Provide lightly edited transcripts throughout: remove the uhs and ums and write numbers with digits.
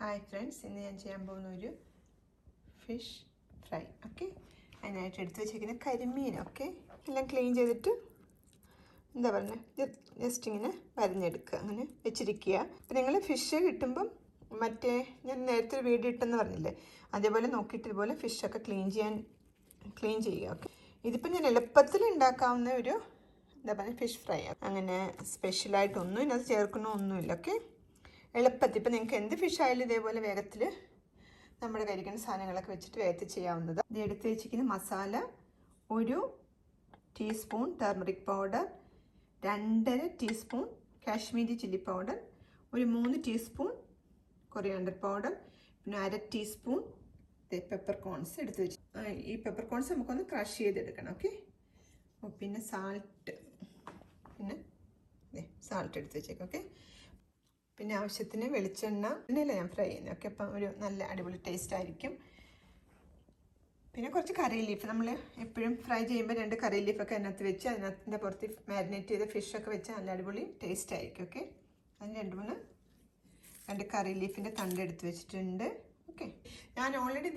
Hi friends, ഇന്ന് ഞാൻ ചെയ്യാൻ പോകുന്ന ഒരു ഫിഷ് ഫ്രൈ. ഓക്കെ, അതിനായിട്ട് എടുത്ത് വെച്ചിരിക്കുന്ന കരിമീൻ എല്ലാം ക്ലീൻ ചെയ്തിട്ട് എന്താ പറയുക, ജസ്റ്റ് ഇങ്ങനെ വരഞ്ഞെടുക്കുക, അങ്ങനെ വെച്ചിരിക്കുക. അപ്പം നിങ്ങൾ ഫിഷ് കിട്ടുമ്പം മറ്റേ ഞാൻ നേരത്തെ ഒരു വീഡിയോ ഇട്ടെന്ന് പറഞ്ഞില്ലേ, അതേപോലെ നോക്കിയിട്ട് ഇതുപോലെ ഫിഷൊക്കെ ക്ലീൻ ചെയ്യുക. ഓക്കെ, ഇതിപ്പോൾ ഞാൻ എളുപ്പത്തിൽ ഉണ്ടാക്കാവുന്ന ഒരു എന്താ പറയുക ഫിഷ് ഫ്രൈ. അങ്ങനെ സ്പെഷ്യലായിട്ടൊന്നും ഇതിനകത്ത് ചേർക്കണമൊന്നുമില്ല. ഓക്കെ, എളുപ്പത്തിൽ ഇപ്പം നിങ്ങൾക്ക് എന്ത് ഫിഷ് ആയാലും ഇതേപോലെ വേഗത്തിൽ നമ്മുടെ കഴിക്കുന്ന സാധനങ്ങളൊക്കെ വെച്ചിട്ട് വേഗത്തിൽ ചെയ്യാവുന്നത്. ഇത് എടുത്ത് വെച്ചിരിക്കുന്ന masala: 1 teaspoon turmeric powder, 2.5 teaspoon Kashmiri chilli powder, ഒരു 3 ടീസ്പൂൺ കൊറിയാണ്ടർ പൗഡർ, പിന്നെ 1/2 ടീസ്പൂൺ പെപ്പർ കോൺസ് എടുത്ത് വെച്ച്. ഈ പെപ്പർ കോൺസ് നമുക്കൊന്ന് ക്രഷ് ചെയ്തെടുക്കണം. ഓക്കെ, പിന്നെ സാൾട്ട് എടുത്ത് വെച്ചേക്കാം. ഓക്കെ, പിന്നെ ആവശ്യത്തിന് വെളിച്ചെണ്ണ. എണ്ണയിലാണ് ഞാൻ ഫ്രൈ ചെയ്യുന്നത്. ഓക്കെ, അപ്പം ഒരു നല്ല അടിപൊളി ടേസ്റ്റ് ആയിരിക്കും. പിന്നെ കുറച്ച് കറി ലീഫ്, നമ്മൾ എപ്പോഴും ഫ്രൈ ചെയ്യുമ്പോൾ 2 കറി ലീഫൊക്കെ അതിനകത്ത് വെച്ച് അതിനകത്തിൻ്റെ പുറത്ത് മാരിനേറ്റ് ചെയ്ത ഫിഷൊക്കെ വെച്ച് നല്ല അടിപൊളി ടേസ്റ്റ് ആയിരിക്കും. ഓക്കെ, അതിന് 2 കറി ലീഫിൻ്റെ തണ്ട് എടുത്ത് വെച്ചിട്ടുണ്ട്. ഓക്കെ, ഞാൻ ഓൾറെഡി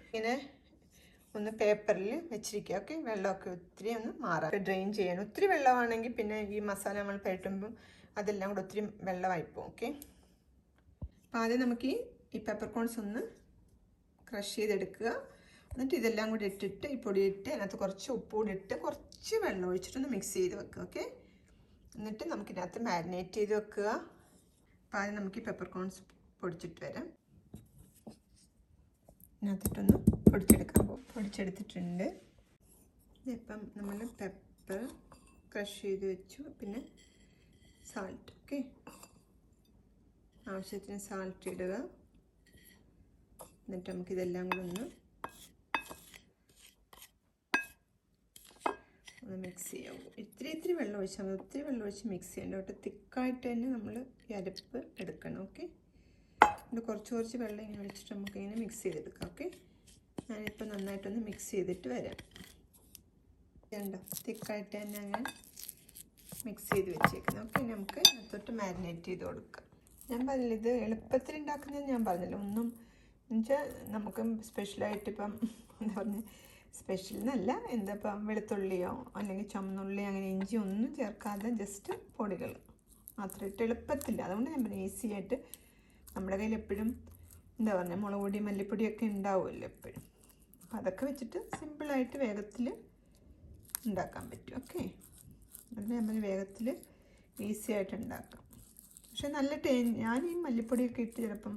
ഇങ്ങനെ ഒന്ന് പേപ്പറിൽ വെച്ചിരിക്കുക. ഓക്കെ, വെള്ളമൊക്കെ ഒത്തിരി ഒന്ന് മാറാം, ഡ്രെയിൻ ചെയ്യണം. ഒത്തിരി വെള്ളമാണെങ്കിൽ പിന്നെ ഈ മസാല നമ്മൾ പുരട്ടുമ്പം അതെല്ലാം കൂടെ ഒത്തിരി വെള്ളമായിപ്പോവും. ഓക്കെ, അപ്പോൾ ആദ്യം നമുക്ക് ഈ പെപ്പർ കോൺസ് ഒന്ന് ക്രഷ് ചെയ്തെടുക്കുക. എന്നിട്ട് ഇതെല്ലാം കൂടി ഇട്ടിട്ട് ഈ പൊടിയിട്ട് അതിനകത്ത് കുറച്ച് ഉപ്പ് കൂടി ഇട്ട് കുറച്ച് വെള്ളം ഒഴിച്ചിട്ടൊന്ന് മിക്സ് ചെയ്ത് വെക്കുക. ഓക്കെ, എന്നിട്ട് നമുക്കിതിനകത്ത് മാരിനേറ്റ് ചെയ്ത് വെക്കുക. അപ്പോൾ ആദ്യം നമുക്ക് ഈ പെപ്പർ കോൺസ് പൊടിച്ചിട്ട് വരാം. ഇതിനകത്തിട്ടൊന്ന് പൊടിച്ചെടുത്തിട്ടുണ്ട്. ഇതിപ്പം നമ്മൾ പെപ്പർ ക്രഷ് ചെയ്ത് വെച്ചു. പിന്നെ സാൾട്ട്. ഓക്കെ, ആവശ്യത്തിന് സാൾട്ട് ഇടുക. എന്നിട്ട് നമുക്കിതെല്ലാം കൂടെ ഒന്ന് മിക്സ് ചെയ്യാം. ഇത്തിരി വെള്ളം ഒഴിച്ചാൽ മതി, ഒത്തിരി വെള്ളം ഒഴിച്ച് മിക്സ് ചെയ്യണ്ട കേട്ടോ. തിക്കായിട്ട് തന്നെ നമ്മൾ ഈ അരപ്പ് എടുക്കണം. ഓക്കെ, എന്നിട്ട് കുറച്ച് വെള്ളം ഇങ്ങനെ ഒഴിച്ചിട്ട് നമുക്കിങ്ങനെ മിക്സ് ചെയ്തെടുക്കാം. ഓക്കെ, ഞാനിപ്പോൾ നന്നായിട്ടൊന്ന് മിക്സ് ചെയ്തിട്ട് വരാം. വേണ്ട, തിക്കായിട്ട് തന്നെ ഞാൻ മിക്സ് ചെയ്ത് വെച്ചേക്കുന്നത്. ഓക്കെ, നമുക്ക് അതിലോട്ട് മാരിനേറ്റ് ചെയ്ത് കൊടുക്കാം. ഞാൻ പറഞ്ഞില്ല, ഇത് എളുപ്പത്തിൽ ഉണ്ടാക്കുന്നത് ഞാൻ പറഞ്ഞില്ല. ഒന്നും എന്നുവെച്ചാൽ നമുക്ക് സ്പെഷ്യലായിട്ട് ഇപ്പം എന്താ പറഞ്ഞാൽ സ്പെഷ്യൽ എന്നല്ല, ഇപ്പം വെളുത്തുള്ളിയോ അല്ലെങ്കിൽ ചുമന്നുള്ളി അങ്ങനെ ഇഞ്ചി ഒന്നും ചേർക്കാതെ ജസ്റ്റ് പൊടികൾ മാത്രം ഇട്ട് എളുപ്പത്തില്ല. അതുകൊണ്ട് ഞാൻ പറഞ്ഞു ഈസി ആയിട്ട് നമ്മുടെ കയ്യിൽ എപ്പോഴും എന്താ പറഞ്ഞാൽ മുളക് പൊടി മല്ലിപ്പൊടിയൊക്കെ ഉണ്ടാവുമല്ലോ എപ്പോഴും. അപ്പം അതൊക്കെ വെച്ചിട്ട് സിമ്പിളായിട്ട് വേഗത്തിൽ ഉണ്ടാക്കാൻ പറ്റും. ഓക്കെ, അതിന് നമ്മൾ വേഗത്തിൽ ഈസി ആയിട്ട് ഉണ്ടാക്കാം. പക്ഷെ നല്ല ഞാൻ ഈ മല്ലിപ്പൊടിയൊക്കെ ഇട്ട് ചിലപ്പം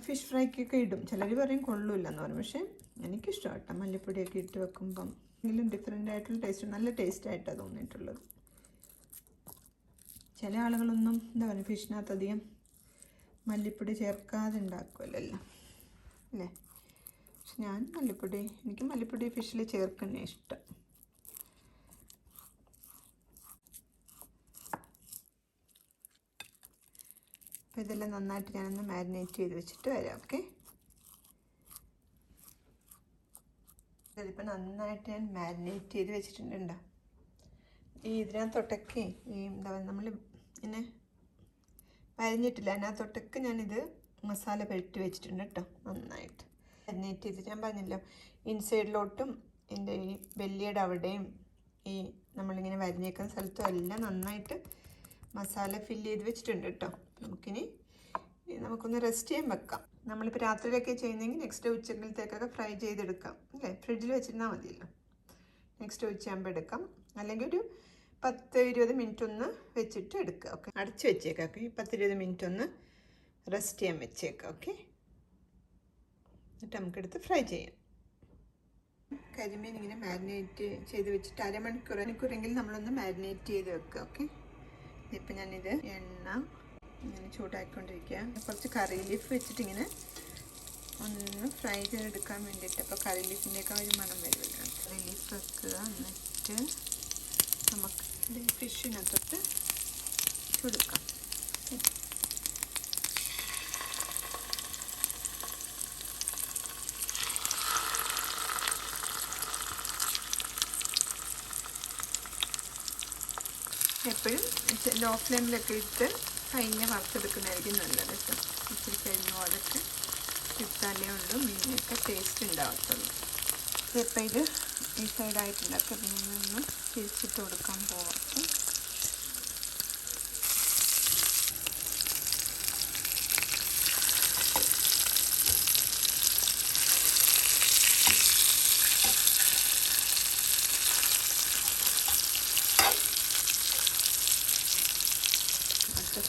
ഫിഷ് ഫ്രൈക്കൊക്കെ ഇടും. ചിലർ പറയും കൊള്ളില്ല എന്ന് പറയും. പക്ഷേ എനിക്കിഷ്ടം കേട്ടോ മല്ലിപ്പൊടിയൊക്കെ ഇട്ട് വെക്കുമ്പം എങ്കിലും ഡിഫറെൻ്റ് ആയിട്ടുള്ള ടേസ്റ്റ്, നല്ല ടേസ്റ്റായിട്ടാണ് തോന്നിയിട്ടുള്ളത്. ചില ആളുകളൊന്നും എന്താ പറയുക ഫിഷിനകത്ത് അധികം മല്ലിപ്പൊടി ചേർക്കാതെ ഉണ്ടാക്കുമല്ലോ അല്ലേ. പക്ഷെ എനിക്ക് മല്ലിപ്പൊടി ഫിഷിൽ ചേർക്കുന്നേ ഇഷ്ടം. അപ്പോൾ ഇതെല്ലാം നന്നായിട്ട് ഞാനൊന്ന് മാരിനേറ്റ് ചെയ്ത് വെച്ചിട്ട് വരാം. ഓക്കെ, ഇതിപ്പോൾ നന്നായിട്ട് ഞാൻ മാരിനേറ്റ് ചെയ്ത് വെച്ചിട്ടുണ്ടോ. ഇതിനകത്തൊട്ടൊക്കെ എന്താ പറയുക നമ്മൾ ഇങ്ങനെ വരഞ്ഞിട്ടില്ല, അതിനകത്തൊട്ടൊക്കെ ഞാനിത് മസാല പുരട്ടി വെച്ചിട്ടുണ്ട് കേട്ടോ. നന്നായിട്ട് മാരിനേറ്റ് ചെയ്ത് ഞാൻ പറഞ്ഞല്ലോ, ഇൻസൈഡിലോട്ടും എൻ്റെ ഈ ബെല്ലിയുടെ അവിടെയും ഈ നമ്മളിങ്ങനെ വരഞ്ഞേക്കുന്ന സ്ഥലത്തും എല്ലാം നന്നായിട്ട് മസാല ഫില്ല് ചെയ്ത് വെച്ചിട്ടുണ്ട് കേട്ടോ. നമുക്കൊന്ന് റെസ്റ്റ് ചെയ്യാൻ വെക്കാം. നമ്മളിപ്പോൾ രാത്രിയിലൊക്കെ ചെയ്യുന്നെങ്കിൽ നെക്സ്റ്റ് ഉച്ചക്കലത്തേക്കൊക്കെ ഫ്രൈ ചെയ്തെടുക്കാം അല്ലേ. ഫ്രിഡ്ജിൽ വെച്ചിരുന്നാൽ മതിയല്ലോ. നെക്സ്റ്റ് ഉച്ചയാകുമ്പോൾ എടുക്കാം, അല്ലെങ്കിൽ ഒരു 10-20 മിനിറ്റ് ഒന്ന് വെച്ചിട്ട് എടുക്കുക. ഓക്കെ, അടച്ച് വെച്ചേക്കാം. ഓക്കെ, 10-20 മിനിറ്റ് ഒന്ന് റെസ്റ്റ് ചെയ്യാൻ വെച്ചേക്കാം. ഓക്കെ, എന്നിട്ട് നമുക്കെടുത്ത് ഫ്രൈ ചെയ്യാം. കരിമീൻ ഇങ്ങനെ മാരിനേറ്റ് ചെയ്ത് വെച്ചിട്ട് അരമണിക്കൂറെങ്കിലും നമ്മളൊന്ന് മാരിനേറ്റ് ചെയ്ത് വെക്കുക. ഓക്കെ, ഇപ്പം ഞാനിത് എണ്ണ ഇങ്ങനെ ചൂടാക്കിക്കൊണ്ടിരിക്കുക. കുറച്ച് കറി ലീഫ് വെച്ചിട്ട് ഇങ്ങനെ ഒന്ന് ഫ്രൈ ചെയ്തെടുക്കാൻ വേണ്ടിയിട്ട്. അപ്പോൾ കറി ലീഫിൻ്റെയൊക്കെ ഒരു മണം വരുമല്ലോ. കറി ലീഫ് വെക്കുക. എന്നിട്ട് നമുക്ക് ഫിഷിനകത്തോട്ട് കൊടുക്കാം. എപ്പോഴും ലോ ഫ്ലെയിമിലൊക്കെ ഇട്ട് കയ്യിനെ വറുത്തെടുക്കുന്നതായിരിക്കും നല്ലത് കേട്ടോ. ഇച്ചിരി കരിഞ്ഞ പോലൊക്കെ ഇട്ടാലേ ഉള്ളൂ മീനൊക്കെ ടേസ്റ്റ് ഉണ്ടാകത്തുള്ളൂ. ഇപ്പം ഇത് ഈ സൈഡായിട്ടുണ്ടൊക്കെ പിന്നെ ഒന്ന് തിരിച്ചിട്ട് കൊടുക്കാൻ പോകട്ടെ.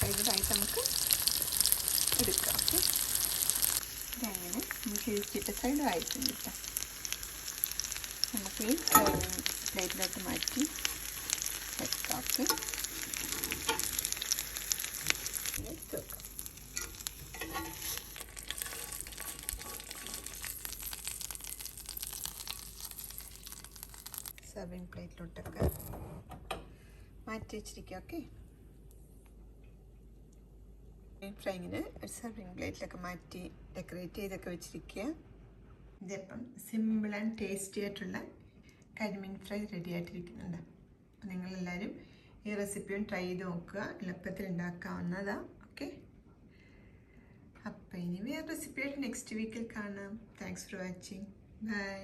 സൈഡിലായിട്ട് നമുക്ക് എടുക്കാം. ഓക്കെ, ഇതങ്ങനെ നമുക്ക് തിരിച്ചിട്ട് സൈഡായിട്ടുണ്ട് കേട്ടോ. നമുക്ക് ഈ പ്ലേറ്റിലോട്ട് മാറ്റി വെക്കാം. ഓക്കെ, വെക്കാം. സർവിങ് പ്ലേറ്റിലോട്ടൊക്കെ മാറ്റി വെച്ചിരിക്കുക. ഓക്കെ, ഫ്രൈങ്ങിന് ഒരു സർവിങ് പ്ലേറ്റിലൊക്കെ മാറ്റി ഡെക്കറേറ്റ് ചെയ്തൊക്കെ വെച്ചിരിക്കുക. ഇതിപ്പം സിമ്പിൾ ആൻഡ് ടേസ്റ്റി ആയിട്ടുള്ള കരിമീൻ ഫ്രൈ റെഡി ആയിട്ടിരിക്കുന്നുണ്ട്. അപ്പം നിങ്ങളെല്ലാവരും ഈ റെസിപ്പിയും ട്രൈ ചെയ്ത് നോക്കുക. എളുപ്പത്തിൽ ഉണ്ടാക്കാവുന്നതാണ്. ഓക്കെ, അപ്പം ഇനി വേറെ റെസിപ്പിയായിട്ട് നെക്സ്റ്റ് വീക്കിൽ കാണാം. Thanks for watching. ബൈ.